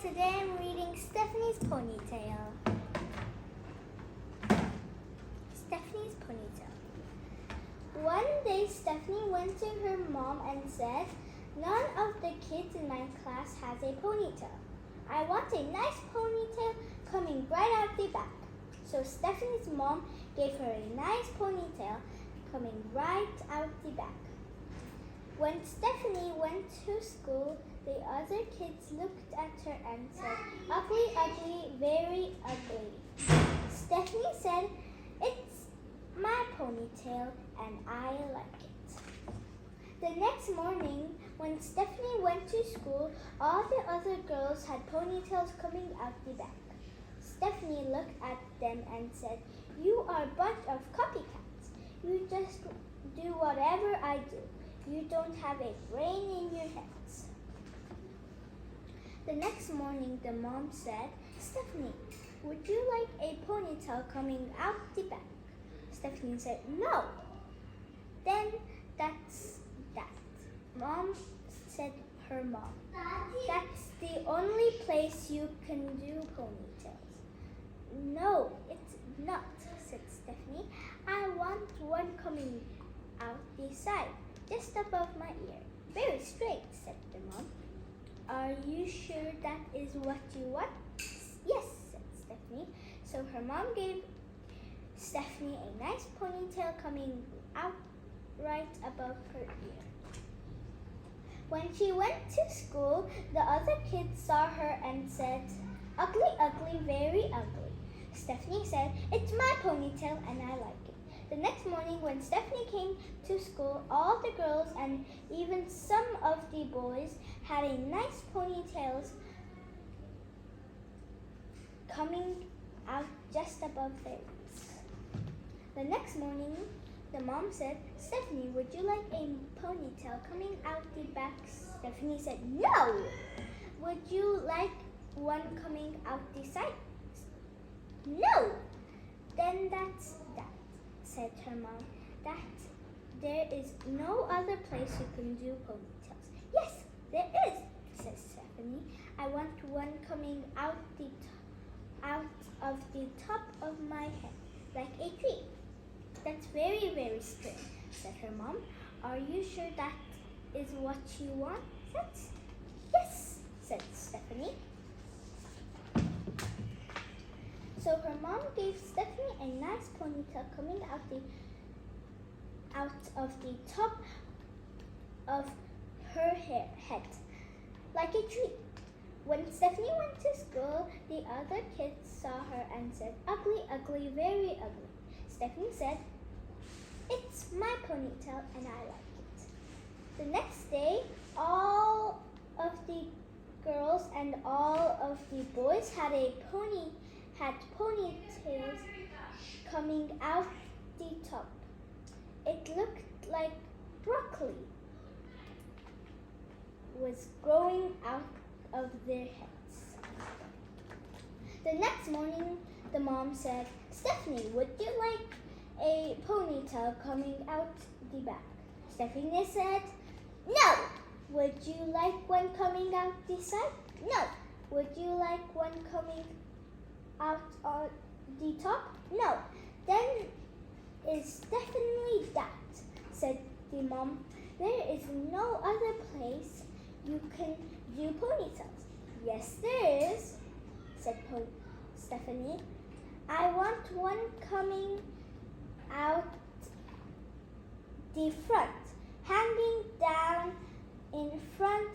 Today I'm reading Stephanie's Ponytail. Stephanie's Ponytail. One day Stephanie went to her mom and said, "None of the kids in my class has a ponytail. I want a nice ponytail coming right out the back." So Stephanie's mom gave her a nice ponytail coming right out the back. When Stephanie went to school, the other kids looked at her and said, "Ugly, ugly, very ugly." Stephanie said, "It's my ponytail and I like it." The next morning, when Stephanie went to school, all the other girls had ponytails coming out the back. Stephanie looked at them and said, "You are a bunch of copycats. You just do whatever I do. You don't have a brain in your heads." The next morning, the mom said, "Stephanie, would you like a ponytail coming out the back?" Stephanie said, "No." "Then that's that." Mom said her mom, "That's the only place you can do ponytails." "No, it's not," said Stephanie. "I want one coming out the side, just above my ear. Very straight," said the mom. "Are you sure that is what you want?" "Yes," said Stephanie. So her mom gave Stephanie a nice ponytail coming out right above her ear. When she went to school, the other kids saw her and said, "Ugly, ugly, very ugly." Stephanie said, "It's my ponytail and I like it." The next morning when Stephanie came to school, all the girls and even some of the boys had a nice ponytails coming out just above their ears. The next morning, the mom said, "Stephanie, would you like a ponytail coming out the back?" Stephanie said, "No." "Would you like one coming out the side?" "No." "Then that's that," said her mom. "That there is no other place you can do ponytails." "Yes, there is," says Stephanie. "I want one coming out of the top of my head, like a tree." "That's very, very straight," said her mom. "Are you sure that is what you want?" "Yes," said Stephanie. So her mom gave Stephanie a nice ponytail coming out of the top of her head, like a tree. When Stephanie went to school, the other kids saw her and said, "Ugly, ugly, very ugly." Stephanie said, "It's my ponytail and I like it." The next day, all of the girls and all of the boys had ponytails coming out the top. It looked like broccoli was growing out of their heads. The next morning, the mom said, "Stephanie, would you like a ponytail coming out the back?" Stephanie said, "No." "Would you like one coming out the side?" "No." "Would you like one coming out on the top?" "No." "Then it's definitely that," said the mom. "There is no other place you can do ponytails." "Yes, there is," said Stephanie. "I want one coming out the front, hanging down in front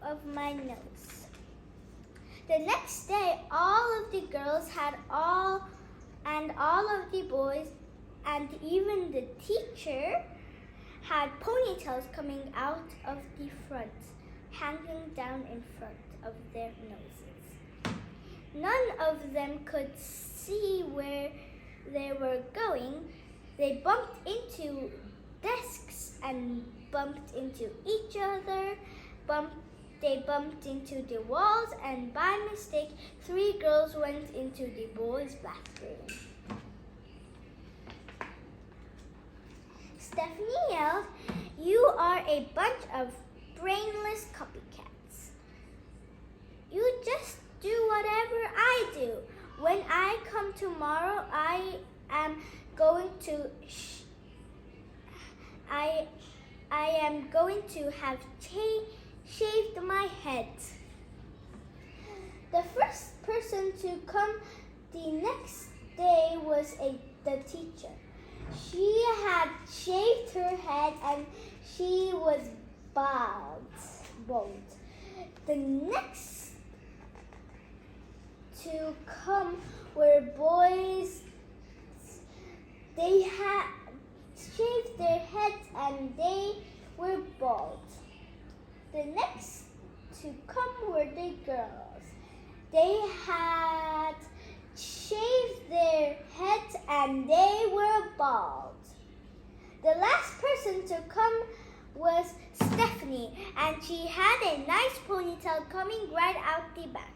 of my nose." The next day, all of the girls had all of the boys and even the teacher had ponytails coming out of the front, hanging down in front of their noses. None of them could see where they were going. They bumped into desks and bumped into each other. They bumped into the walls, and by mistake, 3 girls went into the boys' bathroom. Stephanie yelled, "You are a bunch of brainless copycats." too. When I come tomorrow, I am going to have shaved my head. The first person to come the next day was the teacher. She had shaved her head and she was bald. The next to come were boys. They had shaved their heads and they were bald. The next to come were the girls. They had shaved their heads and they were bald. The last person to come was Stephanie, and she had a nice ponytail coming right out the back.